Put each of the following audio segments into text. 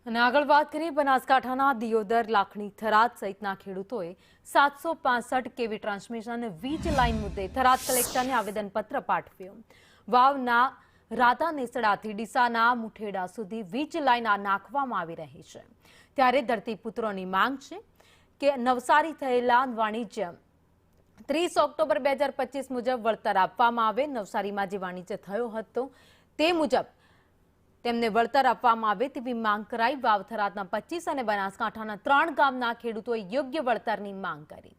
અને આગળ વાત કરીએ બનાસકાંઠાના દિયોદર, લાખણી, થરાદ સહિતના ખેડૂતોએ 765 કેવી ટ્રાન્સમિશન વીજ લાઇન મુદ્દે થરાદ કલેક્ટરને આવેદનપત્ર પાઠવ્યું. વાવના રાધા નેસડાથી ડીસાના મુઠેડા સુધી વીજ લાઇન નાખવામાં આવી રહી છે. ત્યારે ધરતીપુત્રોની માંગ છે કે નવસારી થયેલા વાણિજ્ય 30 ઓક્ટોબર 2025 મુજબ વળતર આપવામાં આવે. નવસારીમાં જે વાણિજ્ય થયો હતો તે મુજબ તેમને વળતર આપવામાં આવે તેવી માંગ કરાઈ. વાવ, થરાદના 25 અને બનાસકાંઠાના 3 ગામના ખેડૂતોએ યોગ્ય વળતરની માંગ કરી.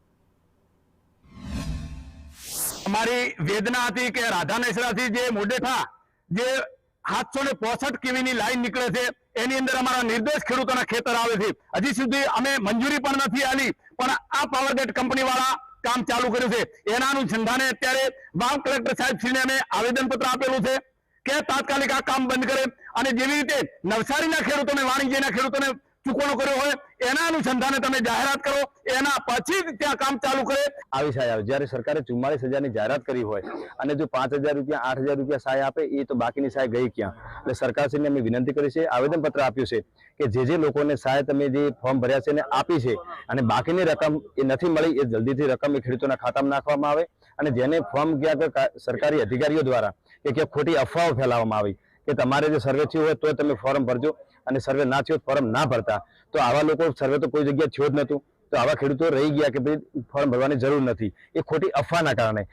અમારી વેદના હતી કે રાધા નેસડાથી જે મોડેઠા જે 765 કેવીની લાઈન નીકળે છે એની અંદર અમારા નિર્દોષ ખેડૂતોના ખેતર આવે છે. હજી સુધી અમે મંજૂરી પણ નથી આલી, પણ આ પાવરગેટ કંપની વાળા કામ ચાલુ કર્યું છે. એના અનુસંધાને અત્યારે વાવ કલેક્ટર સાહેબ શ્રીને અમે આવેદનપત્ર આપેલું છે કે તાત્કાલિક આ કામ બંધ કરે અને જેવી રીતે નવસારીના ખેડૂતોને, વાણિજ્યના ખેડૂતોને ચૂકવણો કર્યો હોય એના અનુસંધાને તમે જાહેરાત કરો, એના પછી જ ત્યાં કામ ચાલુ કરે. આવી સહાય આવે. જ્યારે સરકારે 44,000ની જાહેરાત કરી હોય અને જો 5,000 રૂપિયા, 8,000 રૂપિયા સહાય આપે, એ તો બાકીની સહાય ગઈ ક્યાં? એટલે સરકારશ્રીને અમે વિનંતી કરી છે, આવેદનપત્ર આપ્યું છે કે જે લોકોને સહાય તમે જે ફોર્મ ભર્યા છે એને આપી છે અને બાકીની રકમ એ નથી મળી, એ જલ્દીથી રકમ એ ખેડૂતોના ખાતામાં નાખવામાં આવે. અને જેને ફોર્મ ક્યાંક સરકારી અધિકારીઓ દ્વારા કે ક્યાંક ખોટી અફવાઓ ફેલાવવામાં આવી કે તમારે જો સર્વે થયું હોય તો તમે ફોર્મ ભરજો અને સર્વે ના થયો ફોર્મ ના ભરતા, તો આવા લોકો સર્વે તો કોઈ જગ્યાએ થયો જ નહોતું, તો આવા ખેડૂતો રહી ગયા કે ભાઈ ફોર્મ ભરવાની જરૂર નથી. એ ખોટી અફવાના કારણે